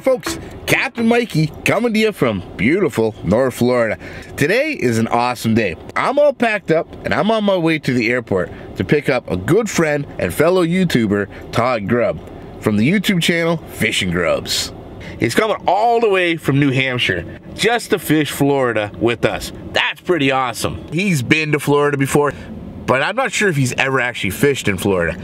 folks, Captain Mikey coming to you from beautiful North Florida. Today is an awesome day. I'm all packed up and I'm on my way to the airport to pick up a good friend and fellow YouTuber, Todd Grubb, from the YouTube channel Fishing Grubbz. He's coming all the way from New Hampshire just to fish Florida with us. That's pretty awesome. He's been to Florida before, but I'm not sure if he's ever actually fished in Florida.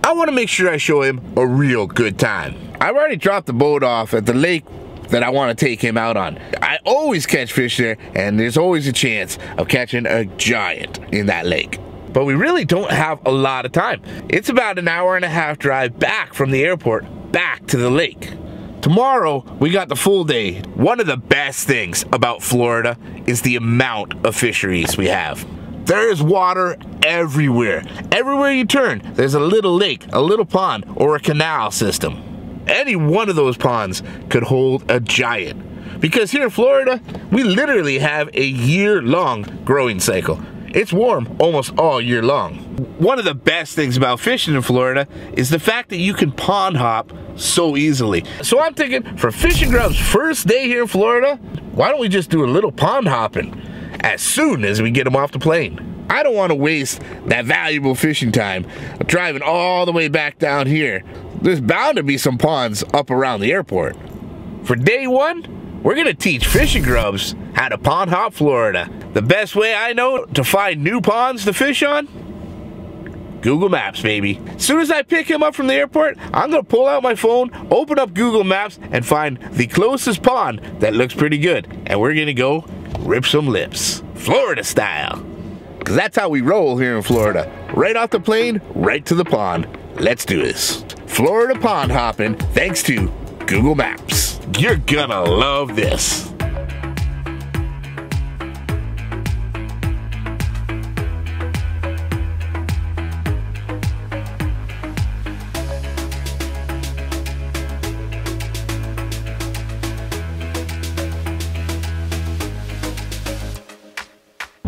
I want to make sure I show him a real good time. I've already dropped the boat off at the lake that I want to take him out on. I always catch fish there, and there's always a chance of catching a giant in that lake. But we really don't have a lot of time. It's about an hour and a half drive back from the airport back to the lake. Tomorrow, we got the full day. One of the best things about Florida is the amount of fisheries we have. There is water everywhere. Everywhere you turn, there's a little lake, a little pond, or a canal system. Any one of those ponds could hold a giant. Because here in Florida, we literally have a year-long growing cycle. It's warm almost all year long. One of the best things about fishing in Florida is the fact that you can pond hop so easily. So I'm thinking, for Fishing Grubb's first day here in Florida, why don't we just do a little pond hopping as soon as we get him off the plane? I don't want to waste that valuable fishing time driving all the way back down here. There's bound to be some ponds up around the airport. For day one, we're gonna teach Fishing Grubbz how to pond hop Florida. The best way I know to find new ponds to fish on? Google Maps, baby. As soon as I pick him up from the airport, I'm gonna pull out my phone, open up Google Maps, and find the closest pond that looks pretty good. And we're gonna go rip some lips, Florida style. Cause that's how we roll here in Florida. Right off the plane, right to the pond. Let's do this. Florida pond hopping, thanks to Google Maps. You're gonna love this.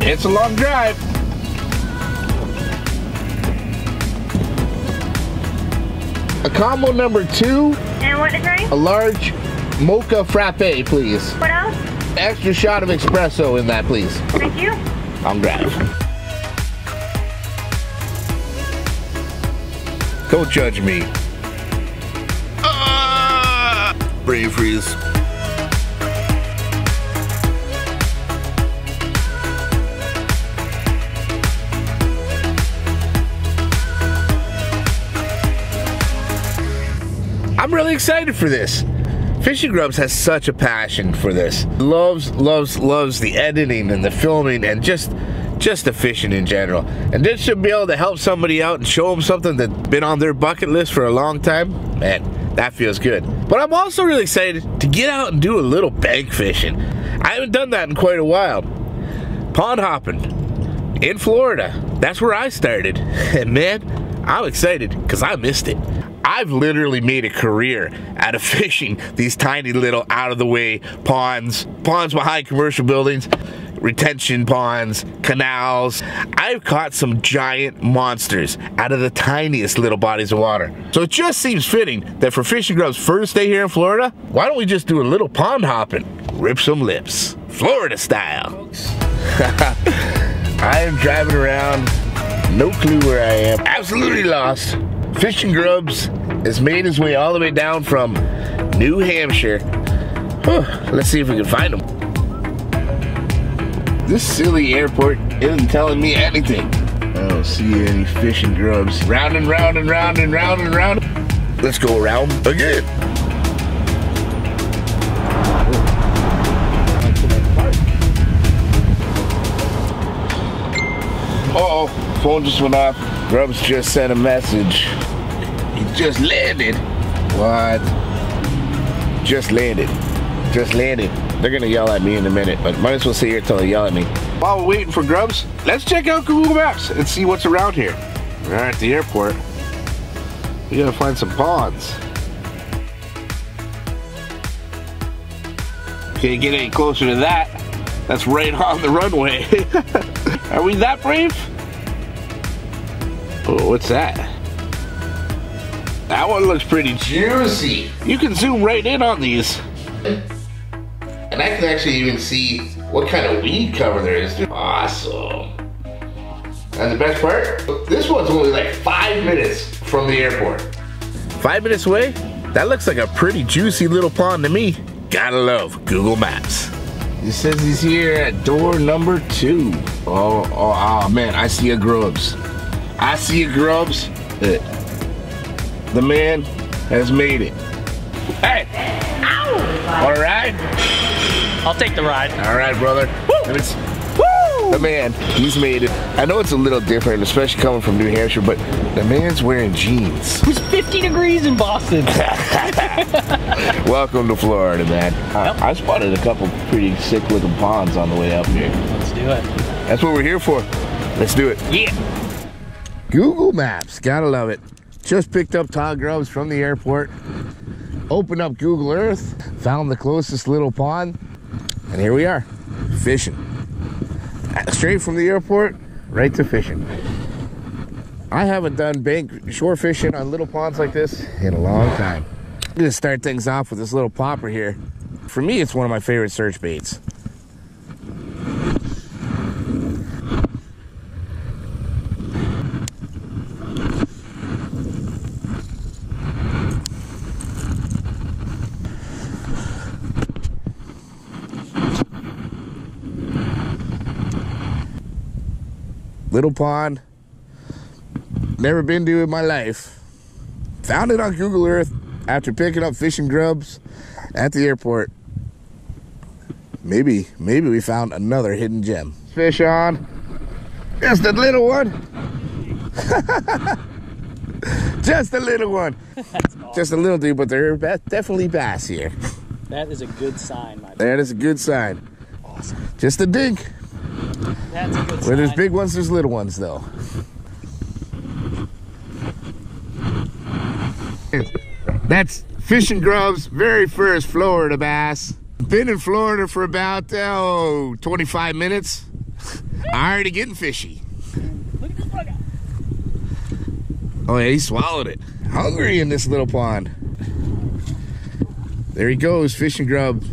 It's a long drive. A combo number 2. And what to drink? A large mocha frappe, please. What else? Extra shot of espresso in that, please. Thank you. On grab. Don't judge me. Brain freeze. I'm really excited for this. Fishing Grubbz has such a passion for this. Loves the editing and the filming and just the fishing in general. And this should be able to help somebody out and show them something that's been on their bucket list for a long time. Man, that feels good. But I'm also really excited to get out and do a little bank fishing. I haven't done that in quite a while. Pond hopping in Florida. That's where I started. And man, I'm excited because I missed it. I've literally made a career out of fishing these tiny little out-of-the-way ponds behind commercial buildings, retention ponds, canals. I've caught some giant monsters out of the tiniest little bodies of water. So it just seems fitting that for Fishing Grubb's first day here in Florida, why don't we just do a little pond hopping, rip some lips, Florida style. I am driving around, no clue where I am, absolutely lost. Fishing Grubbz has made his way all the way down from New Hampshire. Let's see if we can find him. This silly airport isn't telling me anything. I don't see any Fishing Grubbz. Round and round and round and round and round. Let's go around again. Uh-oh, phone just went off. Grubbz just sent a message. He just landed. What? Just landed. Just landed. They're gonna yell at me in a minute, but might as well sit here till they yell at me. While we're waiting for Grubbz, let's check out Google Maps and see what's around here. We're at the airport. We gotta find some ponds. Can't get any closer to that. That's right on the runway. Are we that brave? Oh, what's that? That one looks pretty juicy. You can zoom right in on these. And I can actually even see what kind of weed cover there is. Awesome. And the best part, this one's only like 5 minutes from the airport. 5 minutes away? That looks like a pretty juicy little pond to me. Gotta love Google Maps. It says he's here at door number 2. Oh man, I see a Grubbz. I see a Grubbz. The man has made it. Hey! Ow! All right? I'll take the ride. All right, brother. And it's the man. He's made it. I know it's a little different, especially coming from New Hampshire, but the man's wearing jeans. It was 50 degrees in Boston. Welcome to Florida, man. Yep. I spotted a couple pretty sick-looking ponds on the way up here. Let's do it. That's what we're here for. Let's do it. Yeah. Google Maps. Gotta love it. Just picked up Todd Grubbz from the airport. Opened up Google Earth. Found the closest little pond. And here we are, fishing. Straight from the airport, right to fishing. I haven't done bank shore fishing on little ponds like this in a long time. I'm gonna start things off with this little popper here. For me, it's one of my favorite search baits. Little pond, never been to in my life. Found it on Google Earth after picking up Fishing Grubbz at the airport. Maybe we found another hidden gem. Fish on, just a little one. Just a little one. Awesome. Just a little dude, but they're definitely bass here. That is a good sign, my friend. That is a good sign. Awesome. Just a dink. That's a good sign. Where there's big ones, there's little ones, though. That's Fishing Grubbz' very first Florida bass. Been in Florida for about 25 minutes. Already getting fishy. Look at this bugger. Oh yeah, he swallowed it. Hungry in this little pond. There he goes, Fishing Grubbz.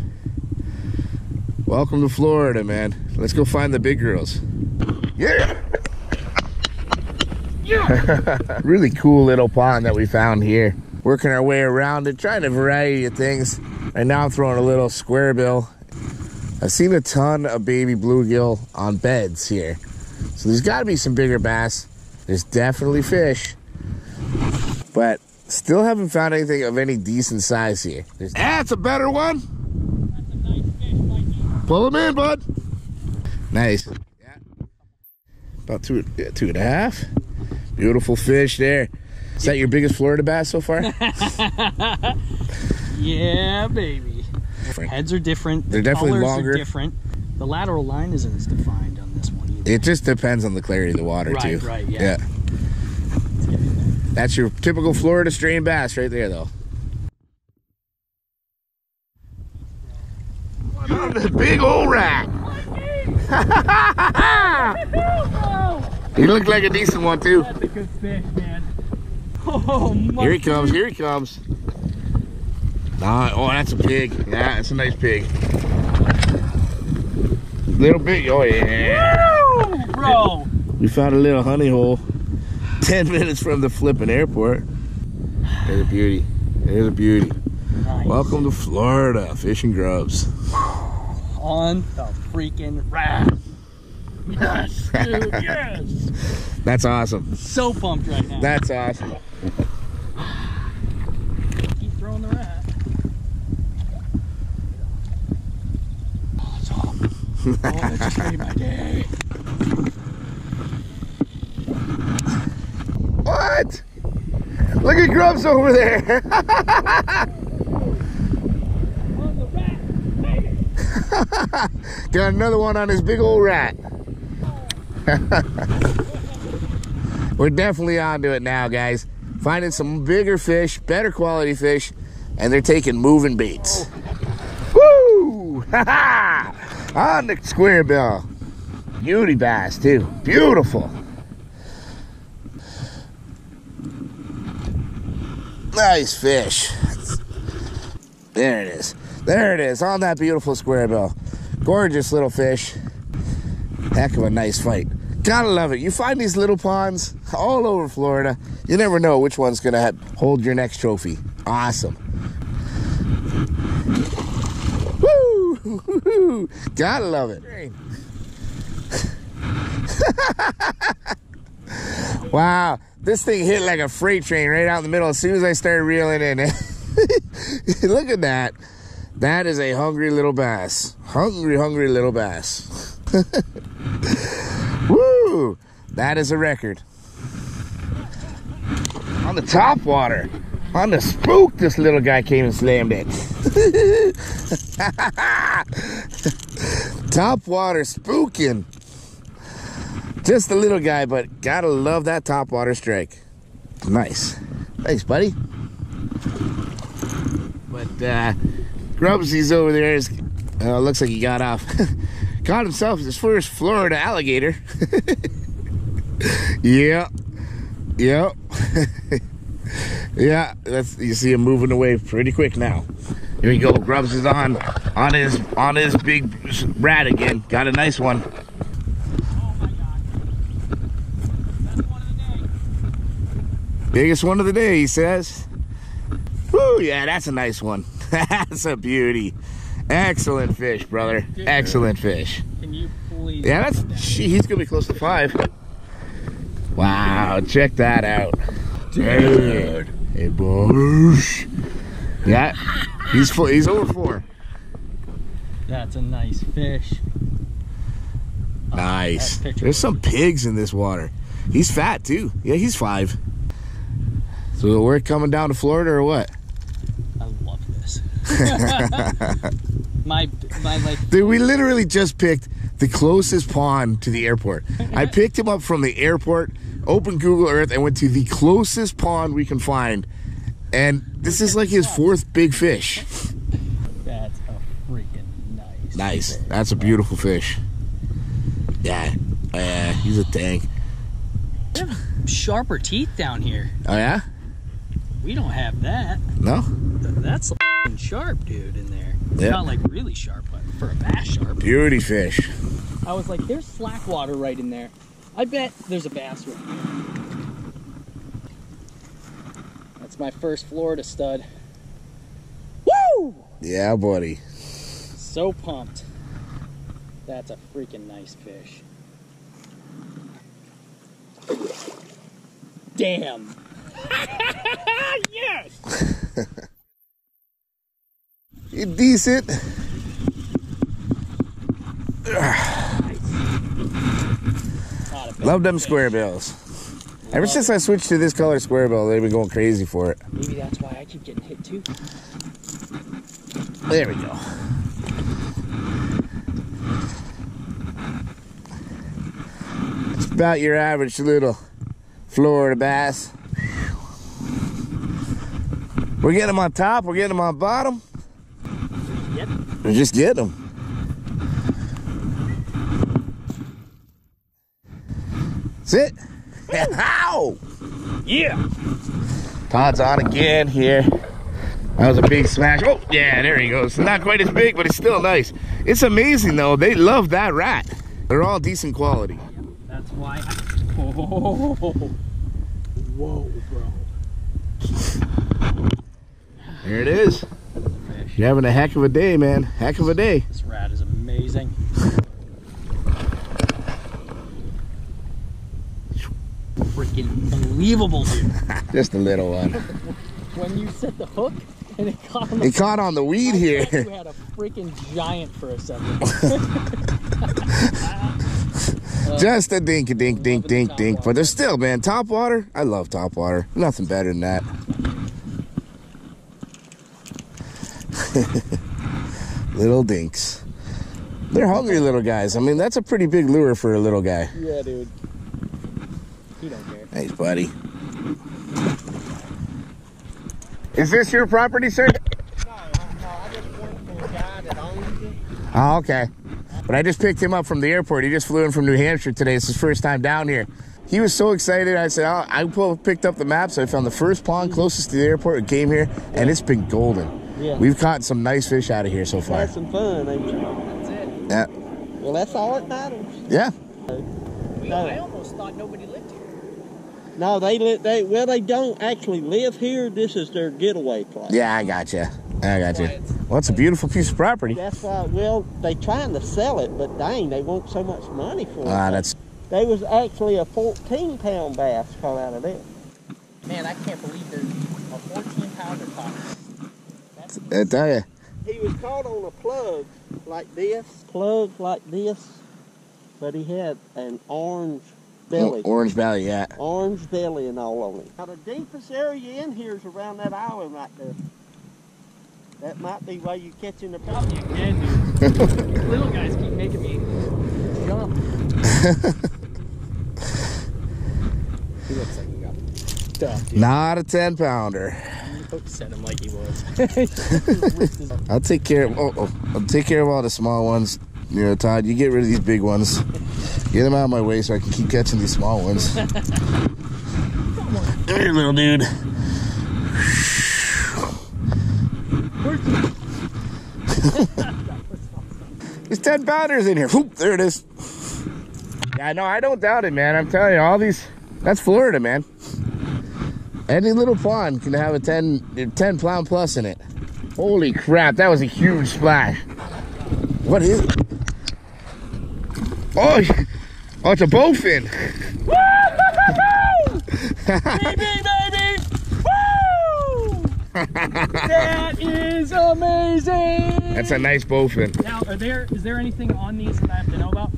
Welcome to Florida, man. Let's go find the big girls. Yeah! Yeah! Really cool little pond that we found here. Working our way around it, trying a variety of things. Right now I'm throwing a little square bill. I've seen a ton of baby bluegill on beds here. So there's gotta be some bigger bass. There's definitely fish. But still haven't found anything of any decent size here. That's a better one. That's a nice fish, Mikey. Pull him in, bud. Nice. Yeah. About two and a half. Beautiful fish there. Is that your biggest Florida bass so far? Yeah, baby. Heads are different. They're definitely colors longer. Are different. The lateral line isn't as defined on this one either. It just depends on the clarity of the water, too. Right, yeah. That's your typical Florida strain bass right there, though. The big old rat. He looked like a decent one, too. That's a good fish, man. Oh, here he comes, here he comes. Oh, that's a pig. Yeah, that's a nice pig. Little bit, oh yeah. Woo, bro. We found a little honey hole 10 minutes from the flipping airport. There's a beauty. There's a beauty. Nice. Welcome to Florida, Fishing Grubbz. On the freaking rat. Yes, dude, yes. That's awesome. So pumped right now. That's awesome. Keep throwing the rat. Awesome. Oh, that just made my day. What? Look at Grubbz over there. On the rat, baby. Got another one on his big old rat. We're definitely onto it now, guys. Finding some bigger fish, better quality fish, and they're taking moving baits. Woo! On the square bill. Beauty bass, too. Beautiful. Nice fish. There it is. There it is, on that beautiful square bill. Gorgeous little fish. Heck of a nice fight. Gotta love it. You find these little ponds all over Florida. You never know which one's gonna hold your next trophy. Awesome. Woo! Gotta love it. Wow, this thing hit like a freight train right out in the middle as soon as I started reeling in. Look at that. That is a hungry little bass. Hungry little bass. Woo! That is a record. On the top water. On the spook, this little guy came and slammed it. Top water spooking. Just a little guy, but gotta love that top water strike. Nice. Thanks, buddy. But Grubbz, he's over there. Looks like he got off. Caught himself his first Florida alligator. Yep. Yeah, you see him moving away pretty quick now. Here we go. Grubbz is on his big rat again. Got a nice one. Biggest one of the day, he says. Woo, yeah, that's a nice one. That's a beauty. Excellent fish, brother. Dude, excellent fish. Can you please? Yeah, he's gonna be close to 5. Wow, check that out. Dude. Hey, boys. Yeah, he's over 4. That's a nice fish. Nice. There's some pigs in this water. He's fat too. Yeah, he's 5. So we're coming down to Florida or what? I love this. my like. Dude, we literally just picked the closest pond to the airport. I picked him up from the airport, opened Google Earth, and went to the closest pond we can find. And this is like his 4th big fish. That's a freaking nice. Nice. Fish. That's a beautiful fish. Yeah. He's a tank. They have sharper teeth down here. Oh yeah? We don't have that. No? That's f***ing sharp, dude, in there. It's not like really sharp, but for a bass sharp. Beauty fish. I was like, there's slack water right in there. I bet there's a bass right there. That's my first Florida stud. Woo! Yeah, buddy. So pumped. That's a freaking nice fish. Damn. Yes! You're decent. Love them square bills. Ever since I switched to this color square bill, they've been going crazy for it. Maybe that's why I keep getting hit too. There we go. It's about your average little Florida bass. We're getting them on top, we're getting them on bottom. Yep. We're just getting them. Sit. Ow! Yeah. Todd's on again here. That was a big smash. Oh, yeah, there he goes. Not quite as big, but it's still nice. It's amazing, though. They love that rat. They're all decent quality. That's why Whoa, bro. There it is. You're having a heck of a day, man. Heck of a day. This rat is amazing. Freaking unbelievable, dude. Just a little one. When you set the hook and it caught on the, caught on the weed here. You had a freaking giant for a second. Just a dink, but there's still, man, top water. I love top water. Nothing better than that. Little dinks. They're hungry little guys. I mean, that's a pretty big lure for a little guy. Yeah, dude. He don't care. Thanks, buddy. Is this your property, sir? No, I just work for a guy that owns it. Oh, okay. But I just picked him up from the airport. He just flew in from New Hampshire today. It's his first time down here. he was so excited. I said, I picked up the map, so I found the first pond closest to the airport and came here, and it's been golden. Yeah. We've caught some nice fish out of here so far. Had some fun, ain't you? That's it. Yeah. Well, that's all that matters. Yeah. I almost thought nobody lived here. No, they don't actually live here. This is their getaway place. Yeah, I gotcha. Well, it's a beautiful piece of property. That's why, well, they trying to sell it, but dang, they want so much money for it. That's... There was actually a 14-pound bass caught out of it. Man, I can't believe there's a 14-pounder caught. I tell you. He was caught on a plug like this, but he had an orange belly. Orange belly, yeah. Orange belly and all on it. Now, the deepest area in here is around that island right there. That might be why you're catching the Oh, you can, dude. Little guys keep making me jump. He looks like he got stuff, dude. Not a 10-pounder. Set him like he was. I'll take care of all the small ones. You know, Todd, you get rid of these big ones. Get them out of my way so I can keep catching these small ones. Come here, little dude. There's 10-pounders in here. Whoop, there it is. Yeah, no, I don't doubt it, man. I'm telling you, all these, that's Florida, man. Any little pond can have a 10-pound plus in it. Holy crap, that was a huge splash. What is it? Oh, it's a bowfin. Baby! Woo! That is amazing! That's a nice bowfin. Now, is there anything on these that I have to know about?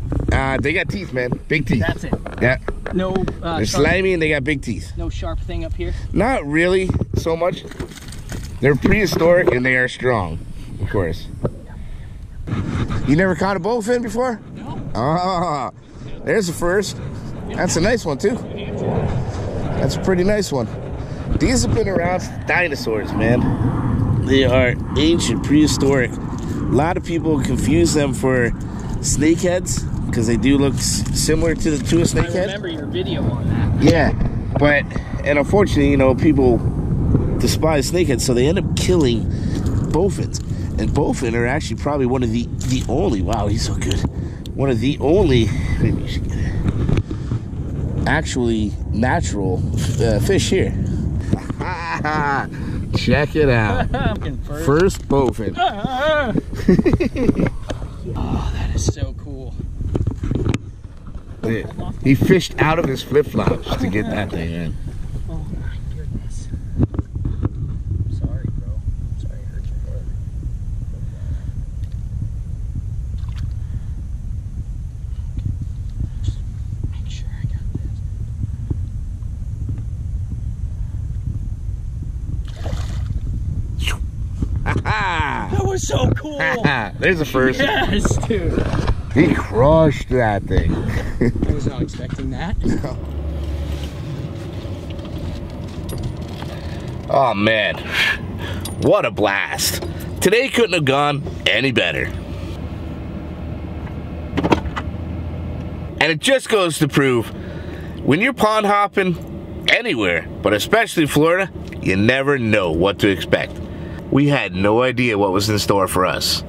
They got teeth, man. Big teeth. That's it. Yeah. No. They're slimy and they got big teeth. No sharp thing up here. Not really so much. They're prehistoric and they are strong, of course. You never caught a bowfin before? No. Ah, there's the first. That's a nice one too. That's a pretty nice one. These have been around since dinosaurs, man. They are ancient, prehistoric. A lot of people confuse them for snakeheads because they do look similar to a snakehead. I remember your video on that. Yeah, but, and unfortunately, you know, people despise snakeheads, so they end up killing bowfins. And bowfin are actually probably one of the only, wow, he's so good. One of the only, maybe you should get it, actually natural fish here. Check it out. First bowfin. Oh, that is so cool. He fished out of his flip-flops to get that thing in. Oh my goodness. Sorry, bro. Sorry I hurt your head. Just make sure I got this. That was so cool. There's the first. Yes, dude. He crushed that thing. I was not expecting that. Oh man, what a blast. Today couldn't have gone any better. And it just goes to prove, when you're pond hopping anywhere, but especially Florida, you never know what to expect. We had no idea what was in store for us.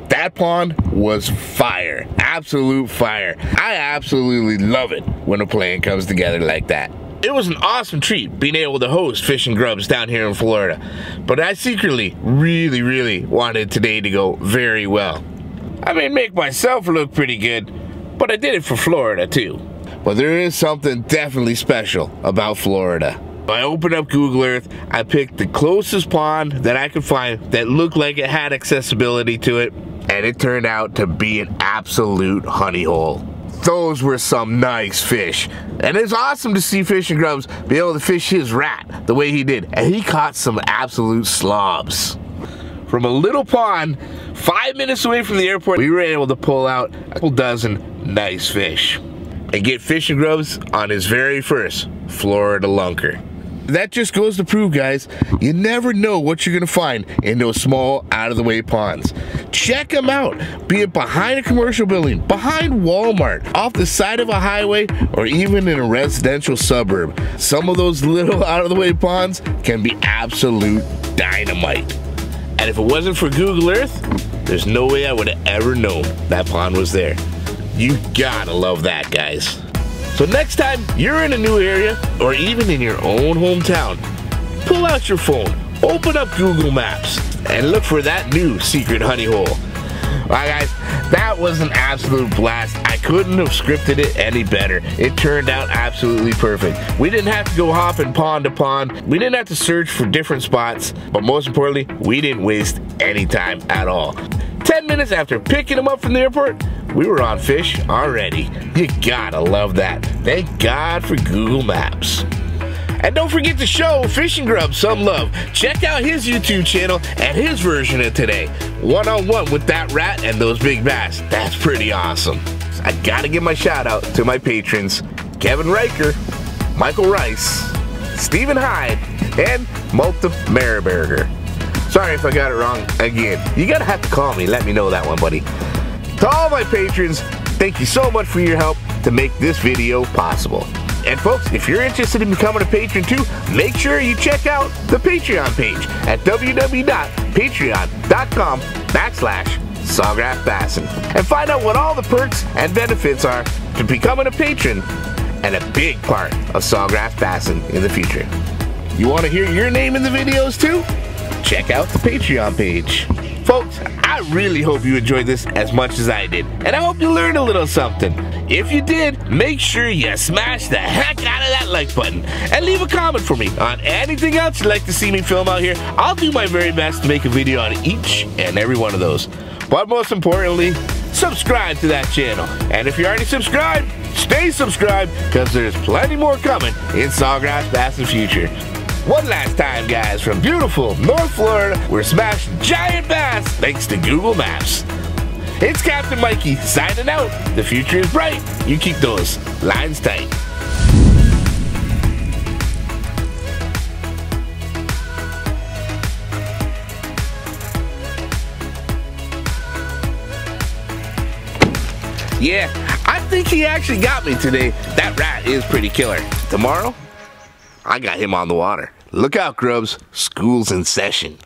That pond was fire, absolute fire. I absolutely love it when a plan comes together like that. It was an awesome treat being able to host Fishing Grubbz down here in Florida, but I secretly really wanted today to go very well. I may make myself look pretty good, but I did it for Florida too. But there is something definitely special about Florida. I opened up Google Earth, I picked the closest pond that I could find that looked like it had accessibility to it, and it turned out to be an absolute honey hole. Those were some nice fish. And it's awesome to see Fishing Grubbz be able to fish his rat the way he did. And he caught some absolute slobs. From a little pond 5 minutes away from the airport, we were able to pull out a couple dozen nice fish and get Fishing Grubbz on his very first Florida lunker. That just goes to prove, guys, you never know what you're gonna find in those small, out-of-the-way ponds. check them out. Be it behind a commercial building, behind Walmart, off the side of a highway, or even in a residential suburb. Some of those little out-of-the-way ponds can be absolute dynamite. And if it wasn't for Google Earth, there's no way I would have ever known that pond was there. You gotta love that, guys. So next time you're in a new area, or even in your own hometown, pull out your phone, open up Google Maps, and look for that new secret honey hole. Alright guys, that was an absolute blast. I couldn't have scripted it any better. It turned out absolutely perfect. We didn't have to go hopping pond to pond. We didn't have to search for different spots. But most importantly, we didn't waste any time at all. 10 minutes after picking them up from the airport, we were on fish already. You gotta love that. Thank God for Google Maps. And don't forget to show Fishing Grubbz some love. Check out his YouTube channel and his version of today. One-on-one with that rat and those big bass. That's pretty awesome. I gotta give my shout out to my patrons, Kevin Riker, Michael Rice, Stephen Hyde, and Malta Meriberger. Sorry if I got it wrong again. You gotta have to call me, let me know that one, buddy. To all my patrons, thank you so much for your help to make this video possible. And folks, if you're interested in becoming a patron too, make sure you check out the Patreon page at www.patreon.com/SawGrassBassin and find out what all the perks and benefits are to becoming a patron and a big part of SawGrassBassin in the future. You want to hear your name in the videos too? Check out the Patreon page. Folks, I really hope you enjoyed this as much as I did, and I hope you learned a little something. If you did, make sure you smash the heck out of that like button and leave a comment for me on anything else you'd like to see me film out here. I'll do my very best to make a video on each and every one of those. But most importantly, subscribe to that channel. And if you're already subscribed, stay subscribed, because there's plenty more coming in SawGrassBassin future. One last time, guys, from beautiful North Florida, we're smashing giant bass thanks to Google Maps. It's Captain Mikey signing out. The future is bright. You keep those lines tight. Yeah, I think he actually got me today. That rat is pretty killer. Tomorrow, I got him on the water. Look out, Grubbz. School's in session.